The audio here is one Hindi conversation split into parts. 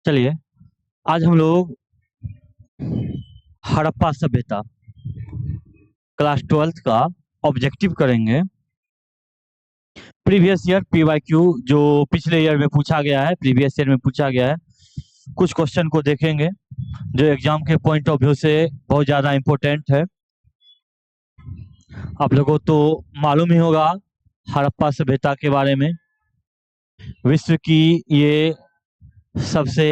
चलिए, आज हम लोग हड़प्पा सभ्यता क्लास 12th का ऑब्जेक्टिव करेंगे। प्रीवियस ईयर पीवाईक्यू जो पिछले ईयर में पूछा गया है, प्रीवियस ईयर में पूछा गया है, कुछ क्वेश्चन को देखेंगे जो एग्जाम के पॉइंट ऑफ व्यू से बहुत ज़्यादा इम्पोर्टेंट है। आप लोगों को तो मालूम ही होगा हड़प्पा सभ्यता के बारे में। विश्व की ये सबसे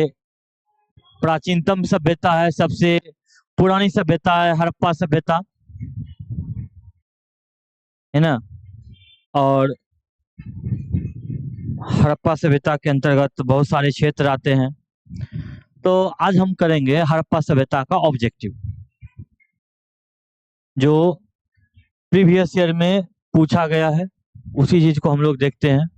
प्राचीनतम सभ्यता है, सबसे पुरानी सभ्यता है हड़प्पा सभ्यता, है ना। और हड़प्पा सभ्यता के अंतर्गत बहुत सारे क्षेत्र आते हैं। तो आज हम करेंगे हड़प्पा सभ्यता का ऑब्जेक्टिव जो प्रीवियस ईयर में पूछा गया है, उसी चीज को हम लोग देखते हैं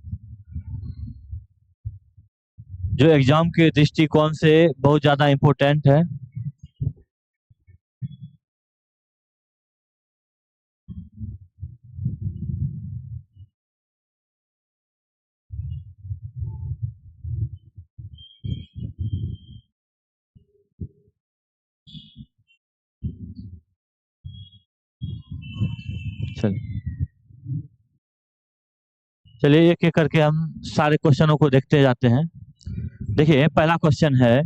जो एग्जाम के दृष्टिकोण से बहुत ज्यादा इम्पोर्टेंट है। चलिए एक एक करके हम सारे क्वेश्चनों को देखते जाते हैं। देखिए, पहला क्वेश्चन है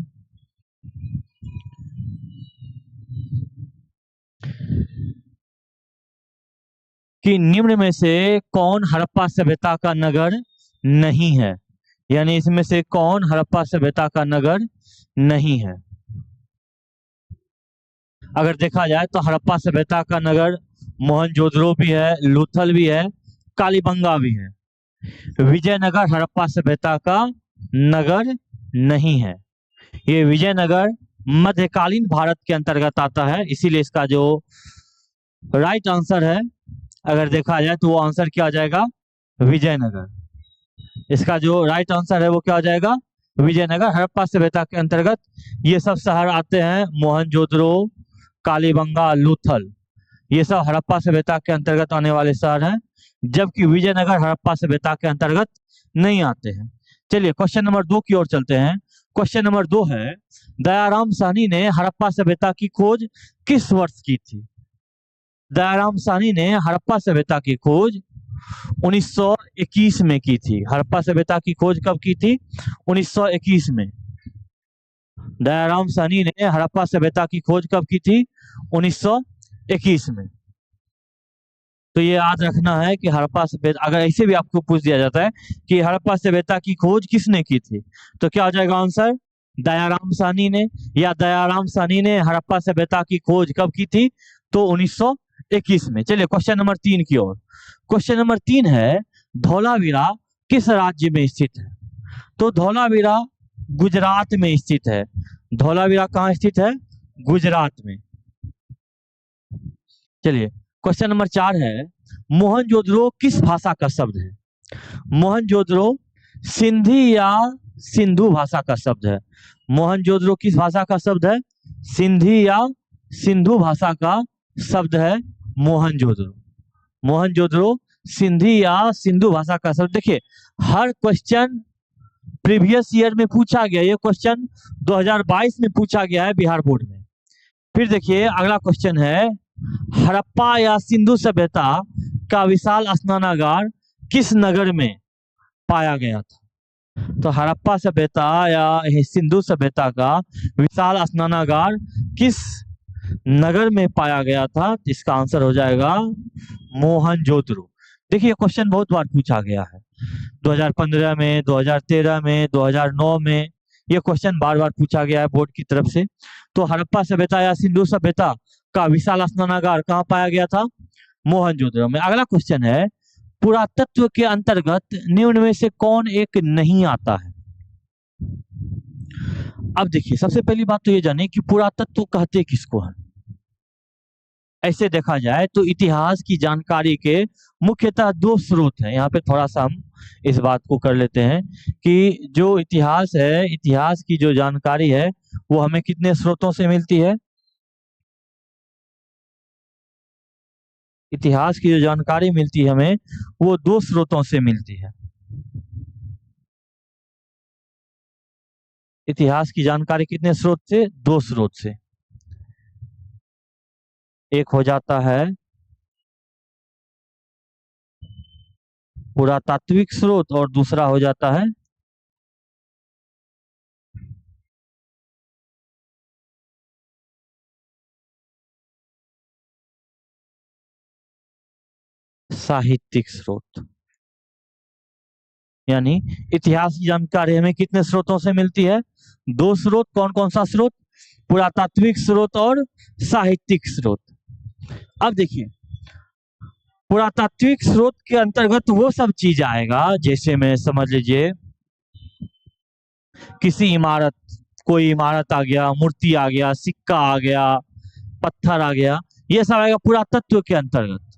कि निम्न में से कौन हड़प्पा सभ्यता का नगर नहीं है, यानी इसमें से कौन हड़प्पा सभ्यता का नगर नहीं है। अगर देखा जाए तो हड़प्पा सभ्यता का नगर मोहनजोदड़ो भी है, लूथल भी है, कालीबंगा भी है। विजयनगर हड़प्पा सभ्यता का नगर नहीं है। ये विजयनगर मध्यकालीन भारत के अंतर्गत आता है, इसीलिए इसका जो राइट आंसर है, अगर देखा जाए तो वो आंसर क्या आ जाएगा, विजयनगर। इसका जो राइट आंसर है वो क्या हो जाएगा, विजयनगर। हड़प्पा सभ्यता के अंतर्गत ये सब शहर आते हैं, मोहनजोदड़ो, कालीबंगा, लूथल, ये सब हड़प्पा सभ्यता के अंतर्गत आने वाले शहर हैं, जबकि विजयनगर हड़प्पा सभ्यता के अंतर्गत नहीं आते हैं। चलिए क्वेश्चन नंबर 2 की ओर चलते हैं। क्वेश्चन नंबर 2 है, दयाराम साहनी ने हड़प्पा सभ्यता की खोज किस वर्ष की थी। दयाराम साहनी ने हड़प्पा सभ्यता की खोज 1921 में की थी। हड़प्पा सभ्यता की खोज कब की थी, 1921 में। दयाराम साहनी ने हड़प्पा सभ्यता की खोज कब की थी, 1921 में। तो ये याद रखना है कि हड़प्पा सभ्यता, अगर ऐसे भी आपको पूछ दिया जाता है कि हड़प्पा सभ्यता की खोज किसने की थी, तो क्या हो जाएगा आंसर, दयाराम साहनी ने। या दयाराम साहनी ने हड़प्पा सभ्यता की खोज कब की थी, तो 1921 में। चलिए क्वेश्चन नंबर 3 की ओर। क्वेश्चन नंबर 3 है, धौलावीरा किस राज्य में स्थित है। तो धौलावीरा गुजरात में स्थित है। धौलावीरा कहाँ स्थित है, गुजरात में। चलिए क्वेश्चन नंबर 4 है, मोहनजोदड़ो किस भाषा का शब्द है। मोहनजोदड़ो सिंधी या सिंधु भाषा का शब्द है। मोहनजोदड़ो किस भाषा का शब्द है, सिंधी या सिंधु भाषा का शब्द है मोहनजोदड़ो। मोहनजोदड़ो सिंधी या सिंधु भाषा का शब्द। देखिए, हर क्वेश्चन प्रीवियस ईयर में पूछा गया, ये क्वेश्चन 2022 में पूछा गया है बिहार बोर्ड में। फिर देखिए अगला क्वेश्चन है, हड़प्पा या सिंधु सभ्यता का विशाल स्नानागार किस नगर में पाया गया था। तो हड़प्पा सभ्यता या सिंधु सभ्यता का विशाल स्नानागार किस नगर में पाया गया था, इसका आंसर हो जाएगा मोहनजोदड़ो। देखिए क्वेश्चन बहुत बार पूछा गया है, 2015 में, 2013 में, 2009 में, ये क्वेश्चन बार बार पूछा गया है बोर्ड की तरफ से। तो हड़प्पा सभ्यता या सिंधु सभ्यता का विशाल स्नानागार कहाँ पाया गया था, मोहनजोदड़ो में। अगला क्वेश्चन है, पुरातत्व के अंतर्गत निम्न में से कौन एक नहीं आता है। अब देखिए, सबसे पहली बात तो ये जाने कि पुरातत्व कहते किसको है। ऐसे देखा जाए तो इतिहास की जानकारी के मुख्यतः 2 स्रोत हैं। यहाँ पे थोड़ा सा हम इस बात को कर लेते हैं कि जो इतिहास है, इतिहास की जो जानकारी है वो हमें कितने स्रोतों से मिलती है। इतिहास की जो जानकारी मिलती है हमें, वो 2 स्रोतों से मिलती है। इतिहास की जानकारी कितने स्रोत से? 2 स्रोत से। एक हो जाता है पुरातात्विक स्रोत और दूसरा हो जाता है साहित्यिक स्रोत। यानी इतिहास की जानकारी हमें कितने स्रोतों से मिलती है? 2 स्रोत। कौन कौन सा स्रोत? पुरातात्विक स्रोत और साहित्यिक स्रोत। अब देखिए, पुरातात्विक स्रोत के अंतर्गत वो सब चीज आएगा, जैसे में समझ लीजिए किसी इमारत, कोई इमारत आ गया, मूर्ति आ गया, सिक्का आ गया, पत्थर आ गया, ये सब आएगा पुरातत्व के अंतर्गत।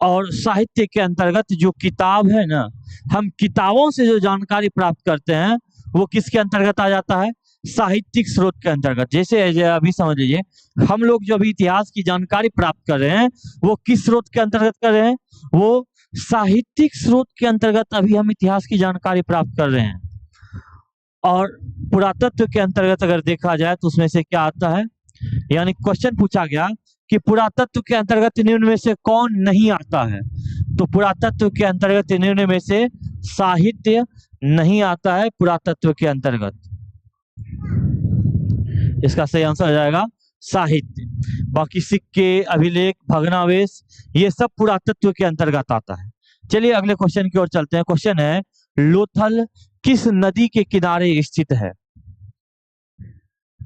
और साहित्य के अंतर्गत जो किताब है ना, हम किताबों से जो जानकारी प्राप्त करते हैं वो किसके अंतर्गत आ जाता है? साहित्यिक स्रोत के अंतर्गत। जैसे अभी समझ लीजिए, हम लोग जो अभी इतिहास की जानकारी प्राप्त कर रहे हैं वो किस स्रोत के अंतर्गत कर रहे हैं? वो साहित्यिक स्रोत के अंतर्गत अभी हम इतिहास की जानकारी प्राप्त कर रहे हैं। और पुरातत्व के अंतर्गत अगर देखा जाए तो उसमें से क्या आता है? यानी क्वेश्चन पूछा गया कि पुरातत्व के अंतर्गत निम्न में से कौन नहीं आता है? तो पुरातत्व के अंतर्गत निम्न में से साहित्य नहीं आता है पुरातत्व के अंतर्गत। इसका सही आंसर हो जाएगा साहित्य। बाकी सिक्के, अभिलेख, भग्नावशेष, ये सब पुरातत्व के अंतर्गत आता है। चलिए अगले क्वेश्चन की ओर चलते हैं। क्वेश्चन है, लोथल किस नदी के किनारे स्थित है?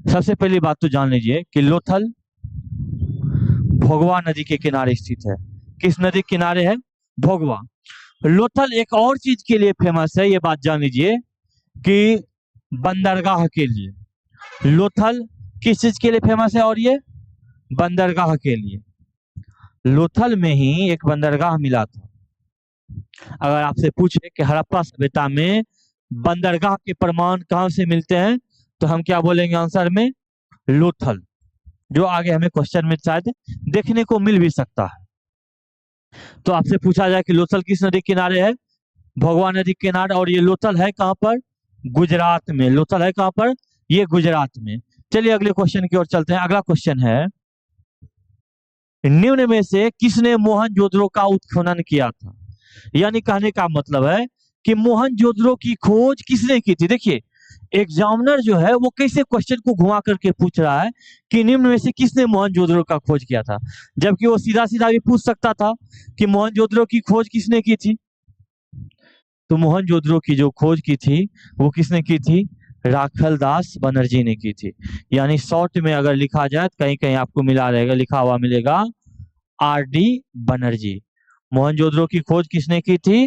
सबसे पहली बात तो जान लीजिए कि लोथल भोगवा नदी के किनारे स्थित है। किस नदी के किनारे है? भोगवा। लोथल एक और चीज के लिए फेमस है, ये बात जान लीजिए कि बंदरगाह के लिए। लोथल किस चीज के लिए फेमस है? और ये बंदरगाह के लिए। लोथल में ही एक बंदरगाह मिला था। अगर आपसे पूछे कि हड़प्पा सभ्यता में बंदरगाह के प्रमाण कहां से मिलते हैं, तो हम क्या बोलेंगे आंसर में? लोथल, जो आगे हमें क्वेश्चन में शायद देखने को मिल भी सकता है। तो आपसे पूछा जाए कि लोथल किस नदी के किनारे है? भोगवा नदी के किनारे। और ये लोथल है कहां पर? गुजरात में। लोथल है कहां पर? ये गुजरात में। चलिए अगले क्वेश्चन की ओर चलते हैं। अगला क्वेश्चन है, निम्न में से किसने मोहनजोदड़ो का उत्खनन किया था? यानी कहने का मतलब है कि मोहनजोदड़ो की खोज किसने की थी? देखिए, एग्जामिनर जो है वो कैसे क्वेश्चन को घुमा करके पूछ रहा है कि निम्न में से किसने मोहनजोदड़ो का खोज किया था, जबकि वो सीधा सीधा भी पूछ सकता था कि मोहनजोदड़ो की खोज किसने की थी। तो मोहनजोदड़ो की जो खोज की थी वो किसने की थी? राखल दास बनर्जी ने की थी। यानी शॉर्ट में अगर लिखा जाए, कहीं कहीं आपको मिला रहेगा, लिखा हुआ मिलेगा RD बनर्जी। मोहनजोदड़ो की खोज किसने की थी?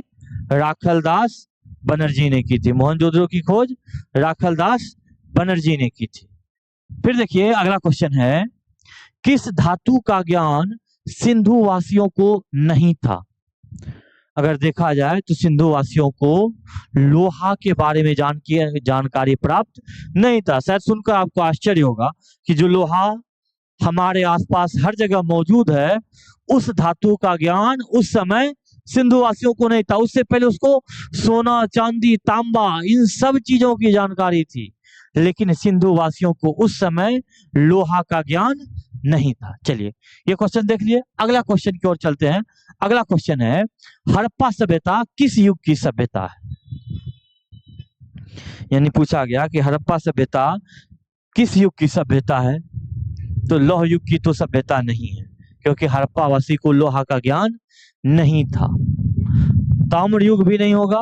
राखल दास बनर्जी ने की थी। मोहनजोदड़ो की खोज राखल दास बनर्जी ने की थी। फिर देखिए अगला क्वेश्चन है, किस धातु का ज्ञान सिंधु वासियों को नहीं था? अगर देखा जाए तो सिंधु वासियों को लोहा के बारे में जानकारी प्राप्त नहीं था। शायद सुनकर आपको आश्चर्य होगा कि जो लोहा हमारे आसपास हर जगह मौजूद है, उस धातु का ज्ञान उस समय सिंधु वासियों को नहीं था। उससे पहले उसको सोना, चांदी, तांबा, इन सब चीजों की जानकारी थी, लेकिन सिंधु वासियों को उस समय लोहा का ज्ञान नहीं था। चलिए ये क्वेश्चन देख लिए। अगला क्वेश्चन की ओर चलते हैं। अगला क्वेश्चन है, हड़प्पा सभ्यता किस युग की सभ्यता है? यानी पूछा गया कि हड़प्पा सभ्यता किस युग की सभ्यता है? तो लौह युग की तो सभ्यता नहीं है, क्योंकि हड़प्पा वासी को लोहा का ज्ञान नहीं था। ताम्र युग भी नहीं होगा।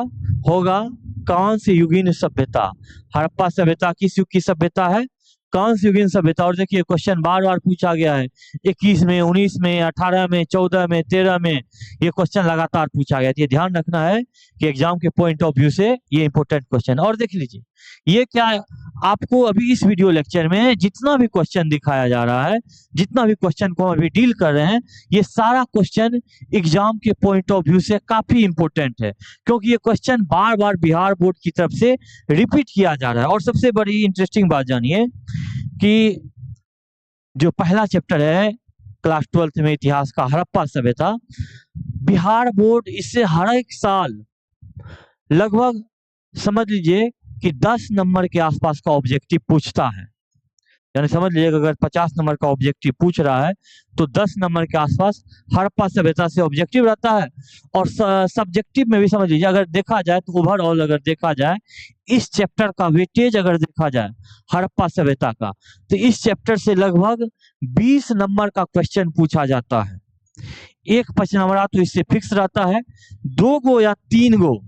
होगा कांस्य युगीन सभ्यता। हड़प्पा सभ्यता किस युग की सभ्यता है? कांस्य युगीन सभ्यता। और देखिए क्वेश्चन बार बार पूछा गया है, 21 में, 19 में, 18 में, 14 में, 13 में, ये क्वेश्चन लगातार पूछा गया। ये ध्यान रखना है कि एग्जाम के पॉइंट ऑफ व्यू से ये इंपॉर्टेंट क्वेश्चन। और देख लीजिए, ये क्या है, आपको अभी इस वीडियो लेक्चर में जितना भी क्वेश्चन दिखाया जा रहा है, जितना भी क्वेश्चन को हम अभी डील कर रहे हैं, ये सारा क्वेश्चन एग्जाम के पॉइंट ऑफ व्यू से काफी इंपॉर्टेंट है, क्योंकि ये क्वेश्चन बार बार बिहार बोर्ड की तरफ से रिपीट किया जा रहा है। और सबसे बड़ी इंटरेस्टिंग बात जानिए कि जो पहला चैप्टर है क्लास 12th में इतिहास का, हड़प्पा सभ्यता, बिहार बोर्ड इससे हर एक साल लगभग समझ लीजिए कि 10 नंबर के आसपास का ऑब्जेक्टिव पूछता है, यानी समझ लीजिए अगर 50 नंबर का ऑब्जेक्टिव पूछ रहा है तो 10 नंबर के आसपास हड़प्पा सभ्यता से ऑब्जेक्टिव रहता है। और सब्जेक्टिव में भी समझ लीजिए, अगर देखा जाए तो ओवरऑल अगर देखा जाए इस चैप्टर का वेटेज अगर देखा जाए हड़प्पा सभ्यता का, तो इस चैप्टर से लगभग 20 नंबर का क्वेश्चन पूछा जाता है। एक 5 नंबर तो इससे फिक्स रहता है, 2 गो या 3 गो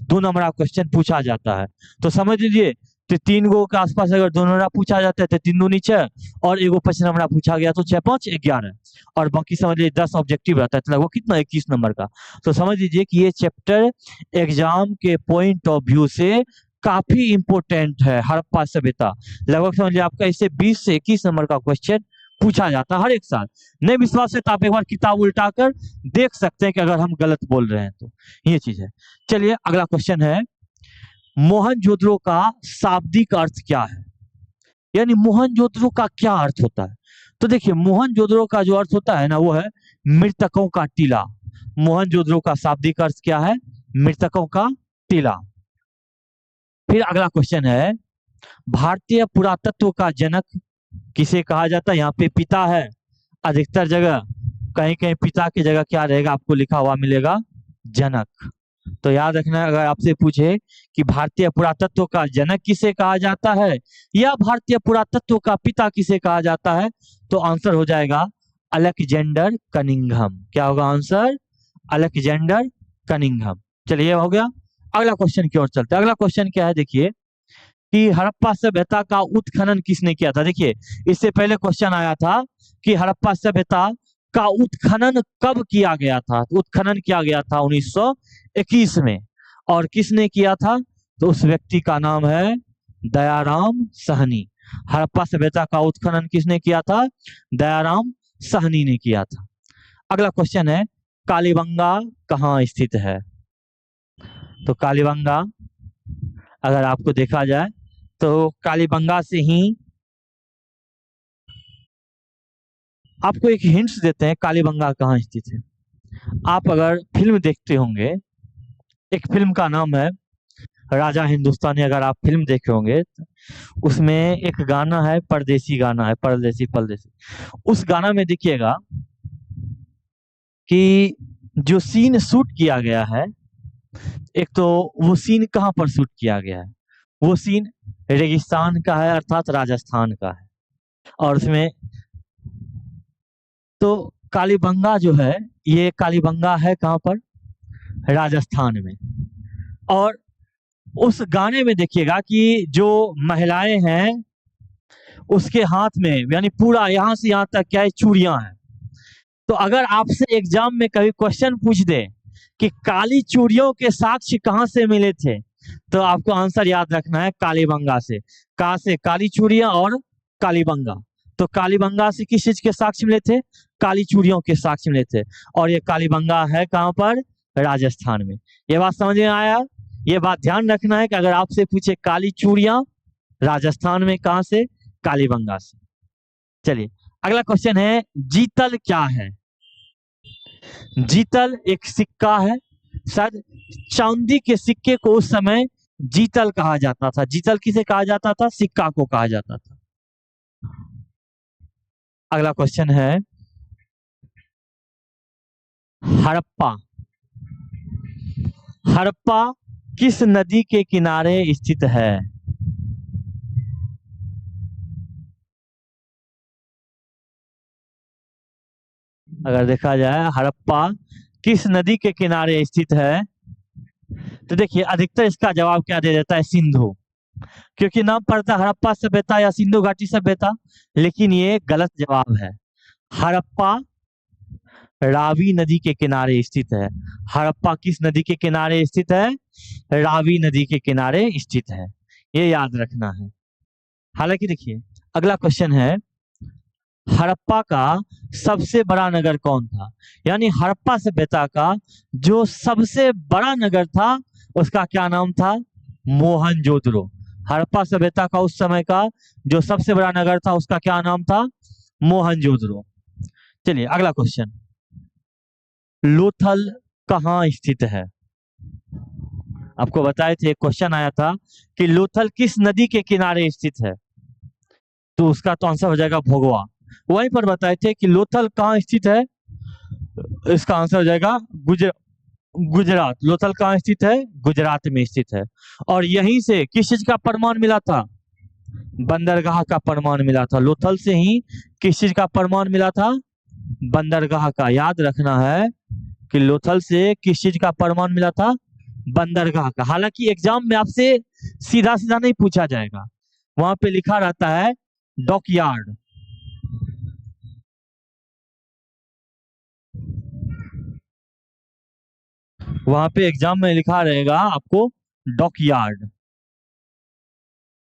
2 नंबर का क्वेश्चन पूछा जाता है। तो समझ लीजिए तो 3 गो के आसपास अगर 2 नंबर पूछा जाता है तो 3 दूनी 6 और एगो 5 नंबर पूछा गया तो 6 5 11 और बाकी समझ लीजिए 10 ऑब्जेक्टिव रहता है, तो लगभग कितना 21 नंबर का। तो समझ लीजिए कि ये चैप्टर एग्जाम के पॉइंट ऑफ व्यू से काफी इंपोर्टेंट है। हड़प्पा सभ्यता लगभग समझ लीजिए आपका इससे 20 से 21 नंबर का क्वेश्चन पूछा जाता है हर एक साल। नहीं विश्वास है तो आप एक बार किताब उल्टा कर देख सकते हैं कि अगर हम गलत बोल रहे हैं तो ये चीज है। चलिए अगला क्वेश्चन है, मोहनजोदड़ो का शाब्दिक अर्थ क्या है, यानी मोहनजोदड़ो का क्या अर्थ होता है। तो देखिए मोहनजोदड़ो का जो अर्थ होता है ना वो है मृतकों का टीला। मोहनजोदड़ो का शाब्दिक अर्थ क्या है, मृतकों का टीला। फिर अगला क्वेश्चन है, भारतीय पुरातत्व का जनक किसे कहा जाता है। यहाँ पे पिता है अधिकतर जगह, कहीं कहीं पिता की जगह क्या रहेगा आपको लिखा हुआ मिलेगा जनक। तो याद रखना अगर आपसे पूछे कि भारतीय पुरातत्व का जनक किसे कहा जाता है या भारतीय पुरातत्व का पिता किसे कहा जाता है, तो आंसर हो जाएगा अलेक्जेंडर कनिंघम। क्या होगा आंसर, अलेक्जेंडर कनिंघम। चलिए हो गया। अगला क्वेश्चन की ओर चलते हैं। अगला क्वेश्चन क्या है देखिए कि हड़प्पा सभ्यता का उत्खनन किसने किया था। देखिए इससे पहले क्वेश्चन आया था कि हड़प्पा सभ्यता का उत्खनन कब किया गया था। तो उत्खनन किया गया था 1921 में, और किसने किया था, तो उस व्यक्ति का नाम है दयाराम साहनी। हड़प्पा सभ्यता का उत्खनन किसने किया था, दयाराम साहनी ने किया था। अगला क्वेश्चन है, कालीबंगा कहाँ स्थित है। तो कालीबंगा अगर आपको देखा जाए तो कालीबंगा से ही आपको एक हिंट्स देते हैं कालीबंगा कहाँ स्थित है। आप अगर फिल्म देखते होंगे, एक फिल्म का नाम है राजा हिंदुस्तानी, अगर आप फिल्म देखे होंगे उसमें एक गाना है, परदेसी गाना है, परदेसी परदेसी। उस गाना में देखिएगा कि जो सीन शूट किया गया है, एक तो वो सीन कहाँ पर शूट किया गया है, वो सीन रेगिस्तान का है अर्थात राजस्थान का है। और उसमें तो कालीबंगा जो है, ये कालीबंगा है कहाँ पर, राजस्थान में। और उस गाने में देखिएगा कि जो महिलाएं हैं उसके हाथ में यानी पूरा यहाँ से यहाँ तक क्या है, चूड़ियां हैं। तो अगर आपसे एग्जाम में कभी क्वेश्चन पूछ दे कि काली चूड़ियों के साक्ष्य कहाँ से मिले थे, तो आपको आंसर याद रखना है कालीबंगा से। कहाँ से, काली चूड़ियां और कालीबंगा। तो कालीबंगा से किस चीज के साक्ष्य मिले थे, काली चूड़ियों के साक्ष्य मिले थे। और ये कालीबंगा है कहाँ पर, राजस्थान में। ये बात समझ में आया। ये बात ध्यान रखना है कि अगर आपसे पूछे काली चूड़ियां राजस्थान में कहाँ से, कालीबंगा से। चलिए अगला क्वेश्चन है, जीतल क्या है। जीतल एक सिक्का है, शायद चांदी के सिक्के को उस समय जीतल कहा जाता था। जीतल किसे कहा जाता था, सिक्का को कहा जाता था। अगला क्वेश्चन है, हड़प्पा, हड़प्पा किस नदी के किनारे स्थित है। अगर देखा जाए हड़प्पा किस नदी के किनारे स्थित है, तो देखिए अधिकतर इसका जवाब क्या दे देता है, सिंधु, क्योंकि नाम पड़ता है हड़प्पा सभ्यता या सिंधु घाटी सभ्यता। लेकिन ये गलत जवाब है। हड़प्पा रावी नदी के किनारे स्थित है। हड़प्पा किस नदी के किनारे स्थित है, रावी नदी के किनारे स्थित है, ये याद रखना है। हालांकि देखिए अगला क्वेश्चन है, हड़प्पा का सबसे बड़ा नगर कौन था, यानी हड़प्पा सभ्यता का जो सबसे बड़ा नगर था उसका क्या नाम था, मोहनजोदड़ो। हड़प्पा सभ्यता का उस समय का जो सबसे बड़ा नगर था उसका क्या नाम था, मोहनजोदड़ो। चलिए अगला क्वेश्चन, लोथल कहाँ स्थित है। आपको बताए थे, क्वेश्चन आया था कि लोथल किस नदी के किनारे स्थित है, तो उसका तो आंसर हो जाएगा भोगवा। वहीं पर बताए थे कि लोथल कहाँ स्थित है, इसका आंसर हो जाएगा गुजरात। लोथल कहाँ स्थित है, गुजरात में स्थित है। और यहीं से किस चीज का प्रमाण मिला था, बंदरगाह का प्रमाण मिला था। लोथल से ही किस चीज का प्रमाण मिला था, बंदरगाह का। याद रखना है कि लोथल से किस चीज का प्रमाण मिला था, बंदरगाह का। हालांकि एग्जाम में आपसे सीधा सीधा नहीं पूछा जाएगा, वहां पे लिखा रहता है डॉकयार्ड। वहां पे एग्जाम में लिखा रहेगा आपको डॉकयार्ड।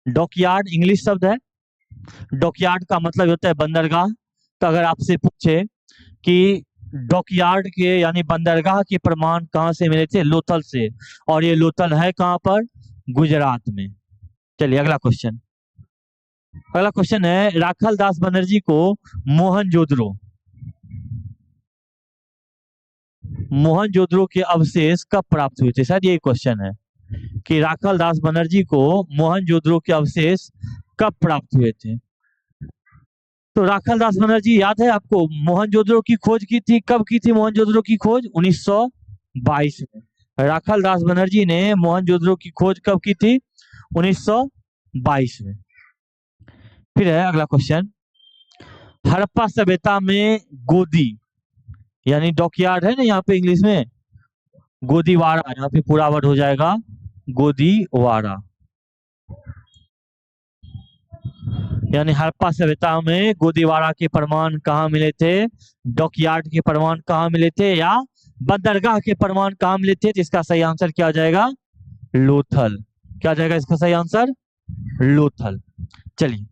डॉकयार्ड इंग्लिश शब्द है। डॉकयार्ड का मतलब होता है बंदरगाह। तो अगर आपसे पूछे कि डॉकयार्ड के यानी बंदरगाह के प्रमाण कहाँ से मिले थे, लोथल से। और ये लोथल है कहाँ पर, गुजरात में। चलिए अगला क्वेश्चन। अगला क्वेश्चन है, राखल दास बनर्जी को मोहनजोदड़ो मोहनजोदड़ो के अवशेष कब प्राप्त हुए थे। शायद यही क्वेश्चन है कि राखल दास बनर्जी को मोहनजोदड़ो के अवशेष कब प्राप्त हुए थे। तो राखल दास बनर्जी याद है आपको, मोहनजोदड़ो की खोज की थी, कब की थी मोहनजोदड़ो की खोज, 1922 में। राखल दास बनर्जी ने मोहनजोदड़ो की खोज कब की थी, 1922 में। फिर है अगला क्वेश्चन, हड़प्पा सभ्यता में गोदी यानी डॉकयार्ड है ना यहाँ पे इंग्लिश में, गोदीवाड़ा, यहाँ पे पूरा वर्ड हो जाएगा गोदीवाड़ा। यानी हड़प्पा सभ्यता में गोदीवाड़ा के प्रमाण कहाँ मिले थे, डॉकयार्ड के प्रमाण कहाँ मिले थे, या बंदरगाह के प्रमाण कहाँ मिले थे। तो इसका सही आंसर क्या हो जाएगा, लोथल। क्या हो जाएगा इसका सही आंसर, लोथल। चलिए,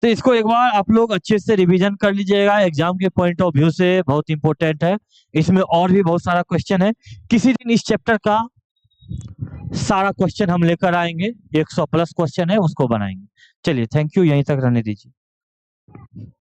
तो इसको एक बार आप लोग अच्छे से रिवीजन कर लीजिएगा, एग्जाम के पॉइंट ऑफ व्यू से बहुत इंपॉर्टेंट है। इसमें और भी बहुत सारा क्वेश्चन है, किसी दिन इस चैप्टर का सारा क्वेश्चन हम लेकर आएंगे, 100 प्लस क्वेश्चन है उसको बनाएंगे। चलिए थैंक यू, यहीं तक रहने दीजिए।